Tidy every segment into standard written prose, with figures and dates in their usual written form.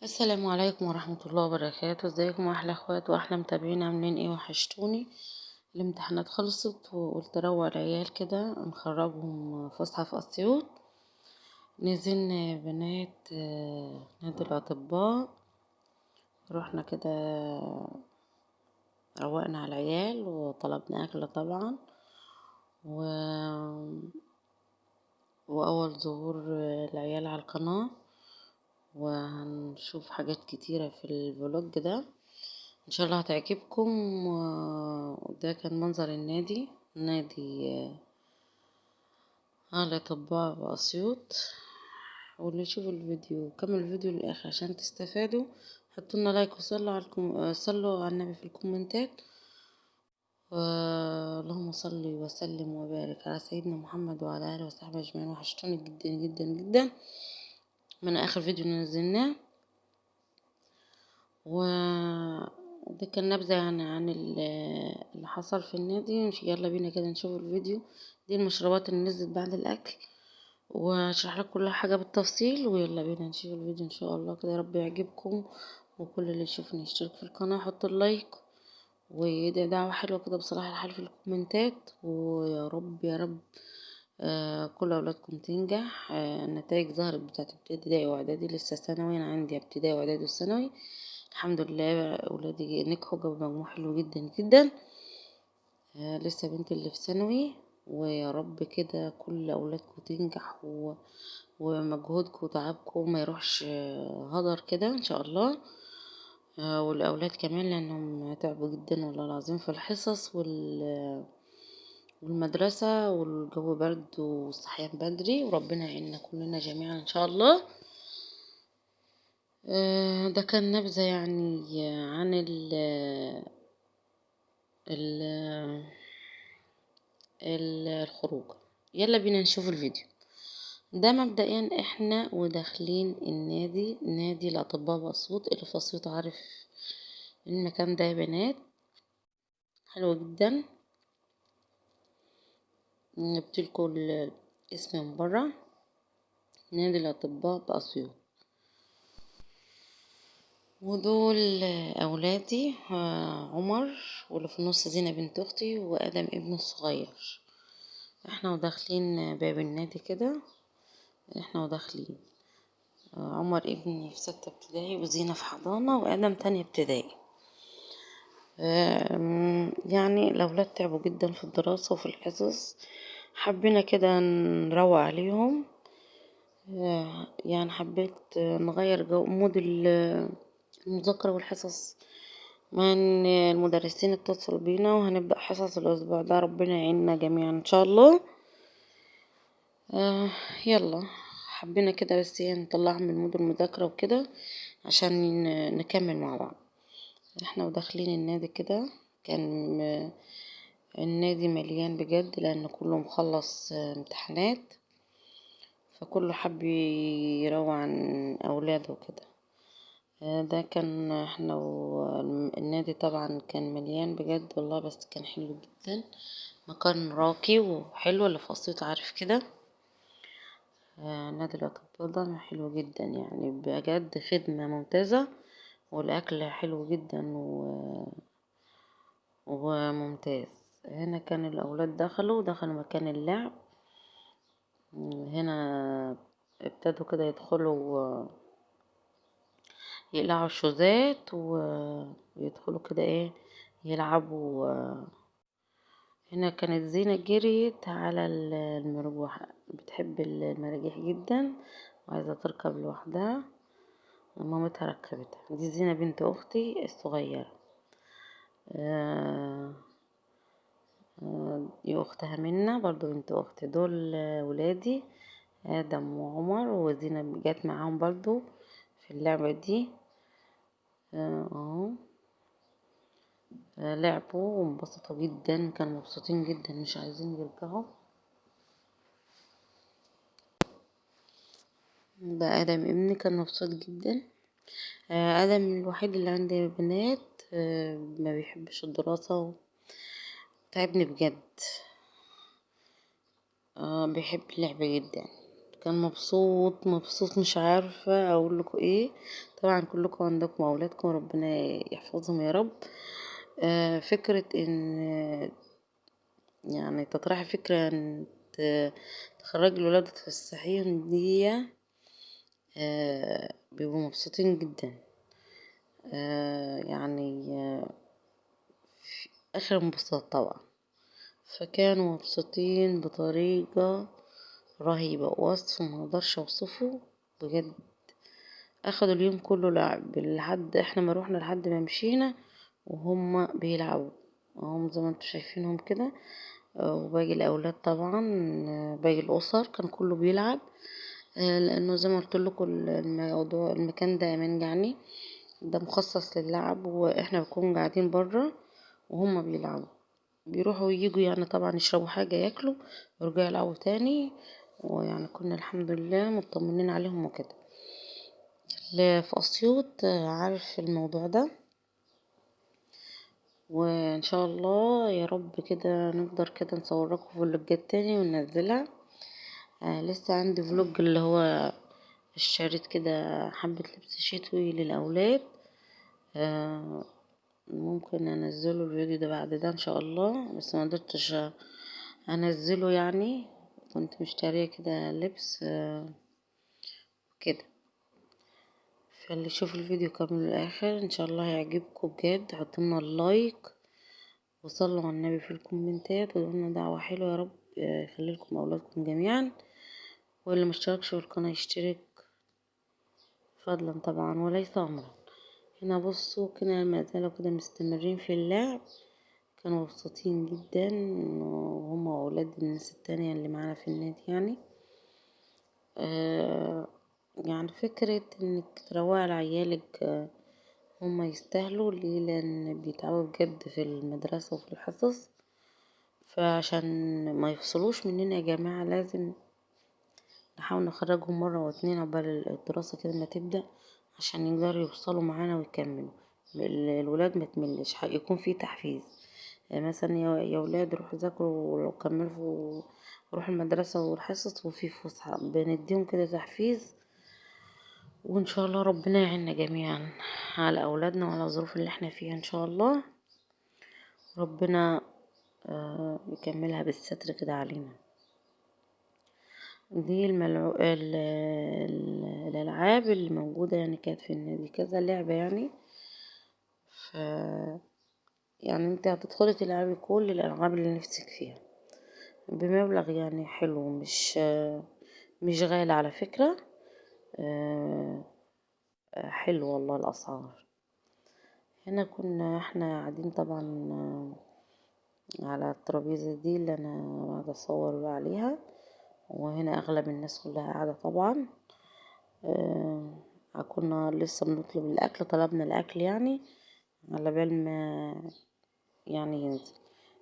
السلام عليكم ورحمة الله وبركاته. ازيكم احلى اخوات واحلى متابعين؟ عاملين ايه؟ وحشتوني. الامتحانات خلصت وقلت اروق العيال كده نخرجهم فسحة في اسيوط. نزلنا بنات نادي الاطباء. رحنا كده، روقنا على العيال وطلبنا اكل طبعا و... واول ظهور العيال على القناة، وهنشوف حاجات كتيرة في الفلوج ده ان شاء الله هتعجبكم. وده كان منظر نادي الاطباء باسيوط. واللي يشوف الفيديو كمل الفيديو للاخر عشان تستفادوا. حطوا لنا لايك صلوا على النبي في الكومنتات. اللهم صل وسلم وبارك على سيدنا محمد وعلى اله وصحبه اجمعين. وحشتوني جدا جدا جدا من اخر فيديو نزلناه. وده كان نبذة يعني عن اللي حصل في النادي. يلا بينا كده نشوف الفيديو. دي المشروبات اللي نزلت بعد الأكل، وهشرح لك كل حاجة بالتفصيل. ويلا بينا نشوف الفيديو إن شاء الله كده، يا رب يعجبكم. وكل اللي يشوفني يشترك في القناة، يحط اللايك ويدعي دعوة حلوة كده بصلاح الحال في الكومنتات. ويا رب يا رب كل أولادكم تنجح. النتائج ظهرت بتاعت ابتدائي وإعدادي، لسه ثانوي. أنا عندي ابتدائي وإعدادي وثانوي. الحمد لله أولادي نجحوا، جابوا مجموع حلو جدا جدا. لسه بنتي اللي في ثانوي. ويا رب كده كل أولادكم تنجح ومجهودكم وتعبكم ما يروحش هدر كده إن شاء الله. والأولاد كمان لأنهم تعبوا جدا والله العظيم في الحصص والمدرسة، والجو برد والصحيان بدري. وربنا يعيننا كلنا جميعا إن شاء الله. ده كان نبذة يعني عن ال الخروج. يلا بينا نشوف الفيديو ده. مبدئيا احنا وداخلين نادي الأطباء بأسيوط. اللي في أسيوط عارف المكان ده يا بنات، حلو جدا. جبتلكوا الاسم من برا، نادي الأطباء بأسيوط. ودول أولادي، عمر، واللي في النص زينة بنت أختي، وآدم ابنه الصغير. احنا وداخلين باب النادي كده، احنا وداخلين. عمر ابني في 6 ابتدائي، وزينة في حضانة، وآدم تانية ابتدائي. يعني الأولاد تعبوا جدا في الدراسة وفي الحصص. حبينا كده نروق عليهم. يعني حبيت نغير جو مود المذاكرة والحصص. من المدرسين اتصلوا بينا وهنبدأ حصص الأسبوع ده. ربنا يعيننا جميعا إن شاء الله. يلا حبينا كده بس نطلعهم من مود المذاكرة وكده عشان نكمل مع بعض. احنا وداخلين النادي كده، كان النادي مليان بجد لأن كله مخلص امتحانات، فكله حب يروح عن أولاده وكده. ده كان احنا والنادي طبعا كان مليان بجد والله، بس كان حلو جدا. مكان راقي وحلو، اللي في أسيوط عارف كده. نادي الأطباء ده حلو جدا يعني بجد، خدمة ممتازة والأكل حلو جدا وممتاز. هنا كان الأولاد دخلوا مكان اللعب. هنا ابتدوا كده يدخلوا يقلعوا الشوزات ويدخلوا كده ايه يلعبوا. هنا كانت زينة جريت على المروحة، بتحب المراجيح جدا وعايزة تركب لوحدها، مامتها ركبتها. دي زينة بنت أختي الصغيرة. دي أختها منا برضو بنت أختي. دول ولادي آدم وعمر، وزينة جات معاهم برضو في اللعبة دي. لعبوا وانبسطوا جدا، كانوا مبسوطين جدا مش عايزين يرجعوا. ده آدم ابني كان مبسوط جدا. آدم الوحيد اللي عندي بنات ما بيحبش الدراسة، تعبني بجد. بيحب اللعب جدا. كان مبسوط مبسوط، مش عارفة اقول لكم ايه. طبعا كلكم عندكم اولادكم، ربنا يحفظهم يا رب. فكرة ان يعني تطرحي فكرة ان تخرجي الولاد تفسحيهم دي، بيبقوا مبسوطين جدا. يعني اخر انبساط طبعا. فكانوا مبسوطين بطريقة رهيبة، وصف ما اقدرش اوصفه بجد. اخدوا اليوم كله لعب لحد احنا ما روحنا، لحد ما مشينا وهم بيلعبوا. هم زي ما انتوا شايفينهم كده. وباقي الاولاد طبعا، باقي الاسر كان كله بيلعب. لانه زي ما قلت لكم الموضوع، المكان ده امان يعني، ده مخصص للعب، واحنا بنكون قاعدين برا وهم بيلعبوا. بيروحوا ويجوا يعني، طبعا يشربوا حاجة ياكلوا ويرجعوا يلعبوا تاني. ويعني كنا الحمد لله مطمنين عليهم وكده. اللي في أسيوط عارف الموضوع ده، وإن شاء الله يا رب كده نقدر كده نصور لكم فلوجات تاني وننزلها. لسه عندي فلوج اللي هو اشتريت كده حبة لبس شتوي للأولاد. آه ممكن انزله الفيديو ده بعد ده ان شاء الله، بس ما قدرتش انزله يعني. كنت مشتريه كده لبس كده. فاللي يشوف الفيديو كامل للاخر ان شاء الله هيعجبكم بجد. حطولنا اللايك وصلوا على النبي في الكومنتات، وقولنا دعوة حلوة يا رب يخلي لكم اولادكم جميعا. واللي مشتركش في القناة يشترك فضلا طبعا وليس امرا. هنا بصوا كده ما زالوا كده مستمرين في اللعب. كانوا مبسوطين جدا، وهم اولاد الناس التانية اللي معانا في النادي يعني. يعني فكرة انك تروقي على عيالك، هم يستاهلوا ليه، لان بيتعبوا بجد في المدرسة وفي الحصص. فعشان ما يفصلوش مننا يا جماعة، لازم نحاول نخرجهم مرة واتنين عقبال الدراسة كده ما تبدأ، عشان يقدروا يوصلوا معانا ويكملوا. الولاد ما تملش، يكون في تحفيز. يعني مثلا يا ولاد روحوا ذاكروا، ولو كملوا روحوا المدرسة والحصص وفي فسحة، بنديهم كده تحفيز. وان شاء الله ربنا يعيننا جميعا على اولادنا وعلى الظروف اللي احنا فيها ان شاء الله. ربنا يكملها بالستر كده علينا. دي الالعاب اللي موجودة يعني، كانت في النادي كذا لعبة يعني. ف يعني انت هتدخلي تلعبي كل الالعاب اللي نفسك فيها بمبلغ يعني حلو، مش غالي على فكرة. آه، حلو والله الاسعار. هنا كنا احنا قاعدين طبعا على الترابيزة دي اللي انا قاعدة اصور عليها. وهنا اغلب الناس كلها قاعدة طبعا. كنا لسه بنطلب الاكل، طلبنا الاكل يعني على بال ما يعني ينزل.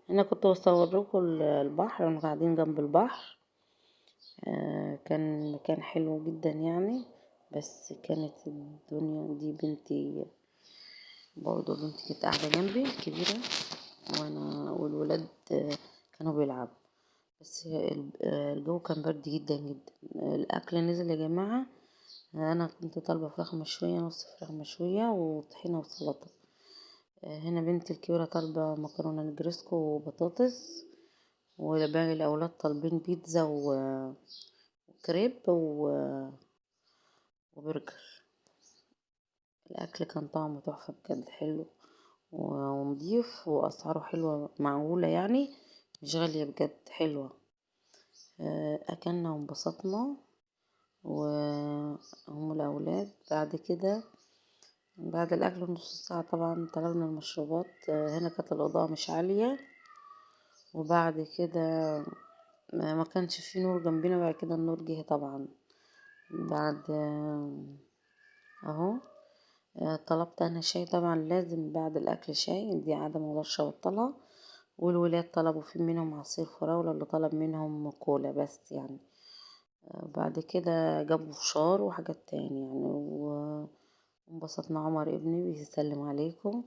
هنا كنت بصور لكم البحر، احنا قاعدين جنب البحر. كان مكان حلو جدا يعني. بس كانت الدنيا دي بنتي، برضو بنتي كانت قاعدة جنبي الكبيرة، وانا والولاد كانوا بيلعبوا. بس الجو كان برد جدا جدا. الاكل نزل يا جماعة. انا كنت طالبة فراخ مشوية، نص فراخ مشوية وطحينة وسلطة. هنا بنتي الكبيرة طالبة مكرونة نجرسكو وبطاطس. وباقي الاولاد طالبين بيتزا وكريب وبرجر. الاكل كان طعمه تحفة بجد، حلو ونضيف، واسعاره حلوة معقولة يعني، مش غالية بجد، حلوة. اكلنا وانبسطنا وهم الاولاد. بعد كده بعد الاكل بنص ساعة طبعا طلبنا المشروبات. هنا كانت الاضاءة مش عالية. وبعد كده ما كانش في نور جنبنا. بعد كده النور جه طبعا بعد اهو. طلبت انا شاي طبعا، لازم بعد الاكل شاي، دي عادة مقدرش ابطلها. والولاد طلبوا في منهم عصير فراولة، اللي طلب منهم كولا بس يعني. بعد كده جابوا فشار وحاجات تاني يعني. وانبسطنا. عمر ابني بيسلم عليكم،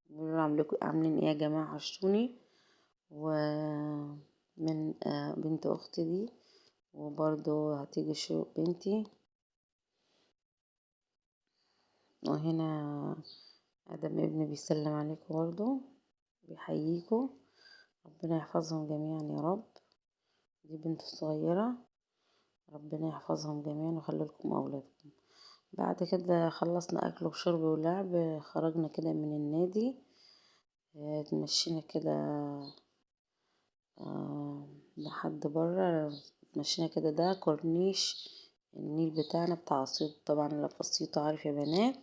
بيقولوا عاملين ايه يا جماعة، عشتوني. ومن بنت اختي دي وبرضو هتيجي شروق بنتي. وهنا ادم ابني بيسلم عليكم برضو، بيحييكم، ربنا يحفظهم جميعا يا رب. دي بنت الصغيرة، ربنا يحفظهم جميعا ويخلي لكم اولادكم. بعد كده خلصنا اكل وشرب ولعب، خرجنا كده من النادي، اتمشينا كده لحد برا. اتمشينا كده، ده كورنيش النيل بتاعنا بتاع اسيوط، طبعا اللي في اسيوط عارف يا بنات.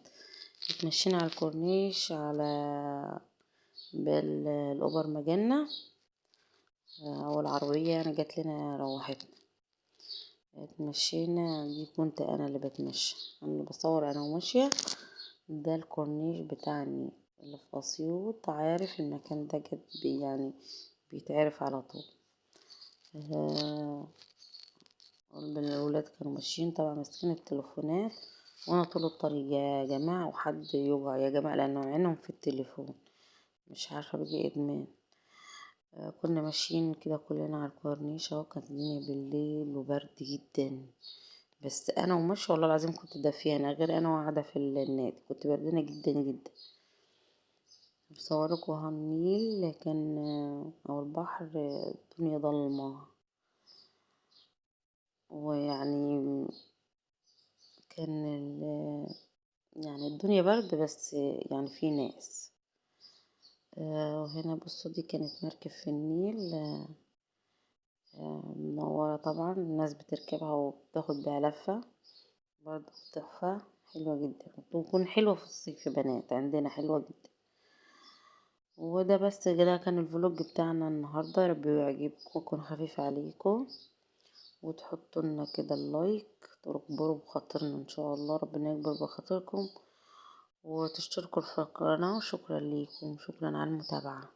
اتمشينا على الكورنيش على بالاوبر مجالنا، او العربية يعني جات لنا روحتنا. اتمشينا، دي كنت انا اللي بتمشى، انا اللي بصور انا وماشية. ده الكورنيش بتاعنا اللي في اسيوط، عارف المكان ده جد يعني بيتعرف على طول. الولاد كانوا ماشيين طبعا ماسكين التليفونات، وانا طول الطريق يا جماعة وحد يوجع يا جماعة لانه عينهم في التليفون، مش عارفة بيجي ادمان. كنا ماشيين كده كلنا على الكورنيش اهو، كانت الدنيا بالليل وبرد جدا، بس انا وماشية والله العظيم كنت دافيانة، غير انا وقاعدة في النادي كنت بردانة جدا جدا. بصورك وها النيل كان او البحر، الدنيا ضلمة، ويعني كان يعني الدنيا برد بس يعني في ناس. وهنا بصوا دي كانت مركب في النيل، منورة طبعا، الناس بتركبها وبتاخد بيها لفة، برضه تحفة حلوة جدا، وتكون حلوة في الصيف يا بنات عندنا حلوة جدا. وده بس كده كان الفلوج بتاعنا النهاردة، يا رب يعجبكم ويكون خفيف عليكم، وتحطوا لنا كده اللايك، تكبروا بخاطرنا ان شاء الله، ربنا يكبر بخاطركم، وتشتركوا في القناة. وشكرا ليكم، شكرا على المتابعة.